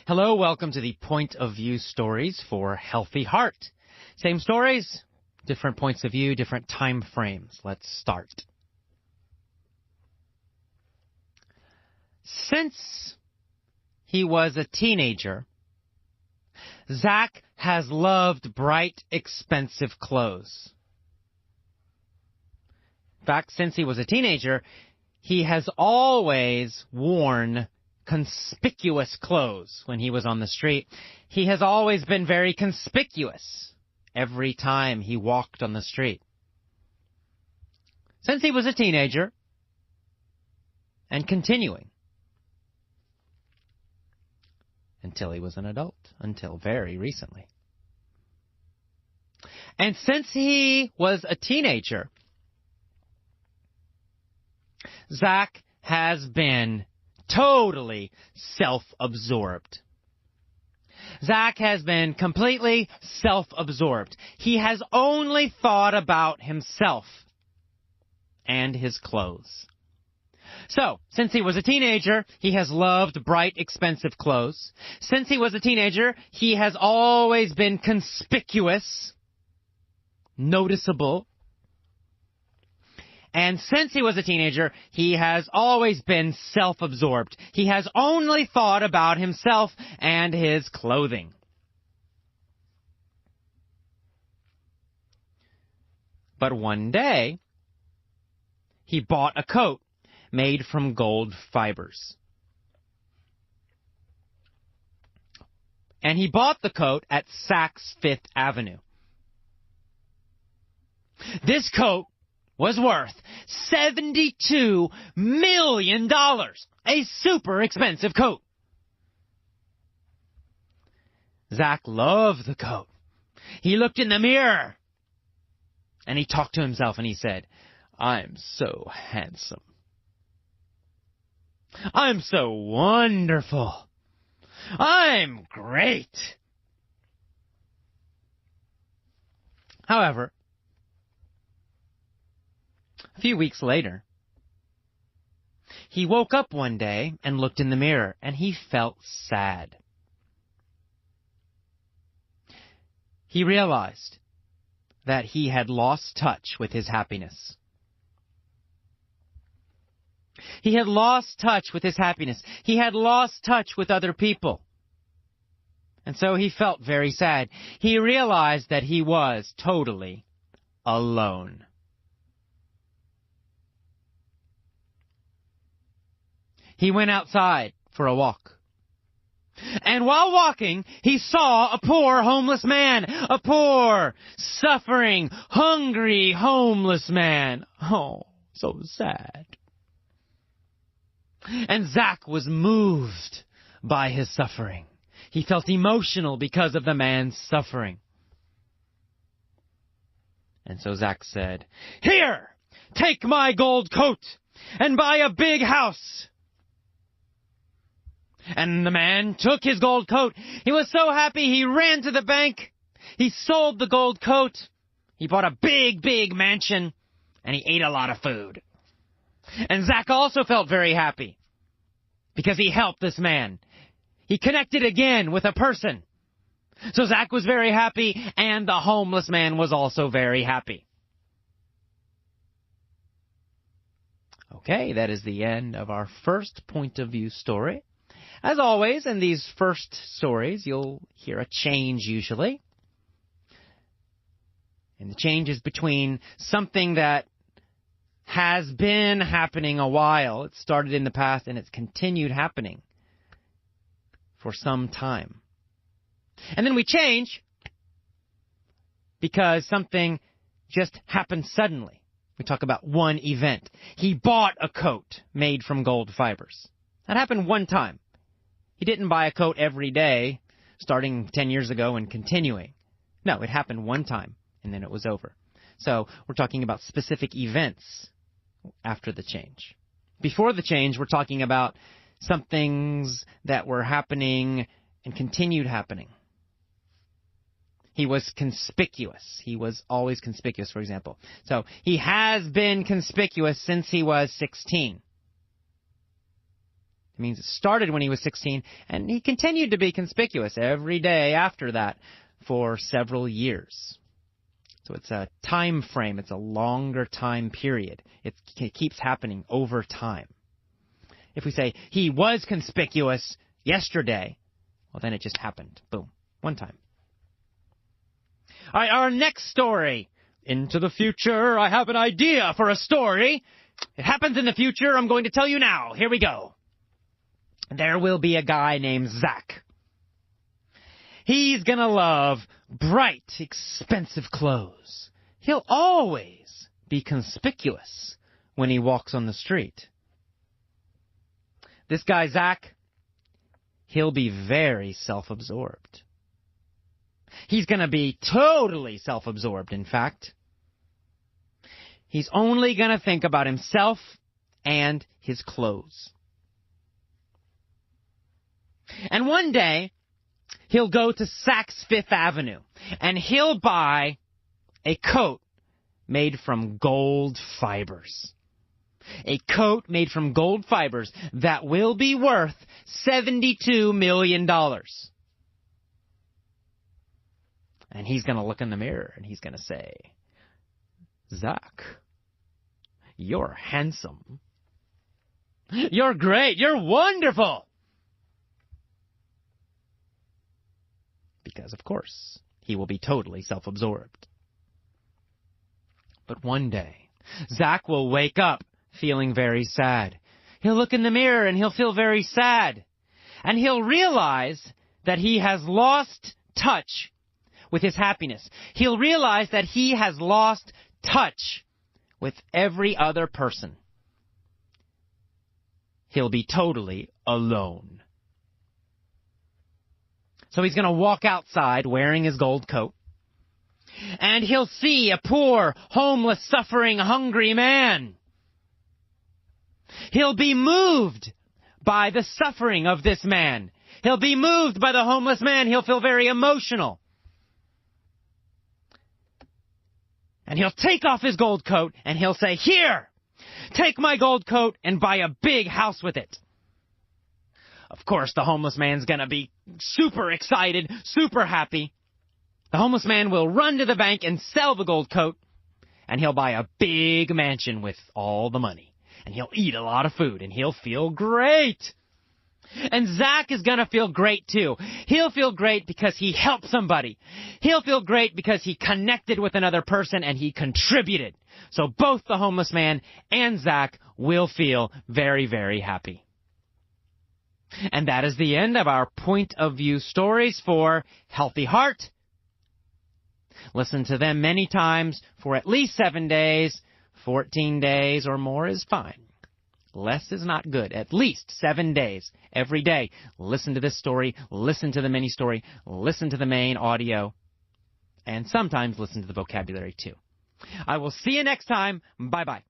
Hello, welcome to the Point of View Stories for Healthy Heart. Same stories, different points of view, different time frames. Let's start. Since he was a teenager, Zach has loved bright, expensive clothes. In fact, since he was a teenager, he has always worn conspicuous clothes when he was on the street. He has always been very conspicuous every time he walked on the street. Since he was a teenager and continuing until he was an adult, until very recently. And since he was a teenager, Zach has been totally self-absorbed. Zach has been completely self-absorbed. He has only thought about himself and his clothes. So, since he was a teenager, he has loved bright, expensive clothes. Since he was a teenager, he has always been conspicuous, noticeable. And since he was a teenager, he has always been self-absorbed. He has only thought about himself and his clothing. But one day, he bought a coat made from gold fibers. And he bought the coat at Saks Fifth Avenue. This coat was worth $72 million. A super expensive coat. Zach loved the coat. He looked in the mirror and he talked to himself and he said, "I'm so handsome. I'm so wonderful. I'm great." However, a few weeks later, he woke up one day and looked in the mirror, and he felt sad. He realized that he had lost touch with his happiness. He had lost touch with his happiness. He had lost touch with other people. And so he felt very sad. He realized that he was totally alone. He went outside for a walk. And while walking, he saw a poor homeless man. A poor, suffering, hungry homeless man. Oh, so sad. And Zach was moved by his suffering. He felt emotional because of the man's suffering. And so Zach said, "Here, take my gold coat and buy a big house." And the man took his gold coat. He was so happy he ran to the bank. He sold the gold coat. He bought a big, big mansion. And he ate a lot of food. And Zach also felt very happy because he helped this man. He connected again with a person. So Zach was very happy, and the homeless man was also very happy. Okay, that is the end of our first point of view story. As always, in these first stories, you'll hear a change usually. And the change is between something that has been happening a while. It started in the past and it's continued happening for some time. And then we change because something just happened suddenly. We talk about one event. He bought a coat made from gold fibers. That happened one time. He didn't buy a coat every day, starting 10 years ago and continuing. No, it happened one time, and then it was over. So we're talking about specific events after the change. Before the change, we're talking about some things that were happening and continued happening. He was conspicuous. He was always conspicuous, for example. So he has been conspicuous since he was 16. It means it started when he was 16, and he continued to be conspicuous every day after that for several years. So it's a time frame. It's a longer time period. It keeps happening over time. If we say he was conspicuous yesterday, well, then it just happened. Boom. One time. All right, our next story. Into the future, I have an idea for a story. It happens in the future. I'm going to tell you now. Here we go. There will be a guy named Zach. He's going to love bright, expensive clothes. He'll always be conspicuous when he walks on the street. This guy, Zach, he'll be very self-absorbed. He's going to be totally self-absorbed, in fact. He's only going to think about himself and his clothes. And one day, he'll go to Saks Fifth Avenue, and he'll buy a coat made from gold fibers. A coat made from gold fibers that will be worth $72 million. And he's going to look in the mirror, and he's going to say, Zach, you're handsome. You're great. You're wonderful. Because, of course, he will be totally self-absorbed. But one day, Zach will wake up feeling very sad. He'll look in the mirror and he'll feel very sad. And he'll realize that he has lost touch with his happiness. He'll realize that he has lost touch with every other person. He'll be totally alone. So he's going to walk outside wearing his gold coat, and he'll see a poor, homeless, suffering, hungry man. He'll be moved by the suffering of this man. He'll be moved by the homeless man. He'll feel very emotional. And he'll take off his gold coat, and he'll say, "Here, take my gold coat and buy a big house with it." Of course, the homeless man's going to be super excited, super happy. The homeless man will run to the bank and sell the gold coat, and he'll buy a big mansion with all the money. And he'll eat a lot of food, and he'll feel great. And Zach is going to feel great, too. He'll feel great because he helped somebody. He'll feel great because he connected with another person, and he contributed. So both the homeless man and Zach will feel very, very happy. And that is the end of our point of view stories for Healthy Heart. Listen to them many times for at least 7 days. 14 days or more is fine. Less is not good. At least 7 days every day. Listen to this story. Listen to the mini story. Listen to the main audio. And sometimes listen to the vocabulary too. I will see you next time. Bye-bye.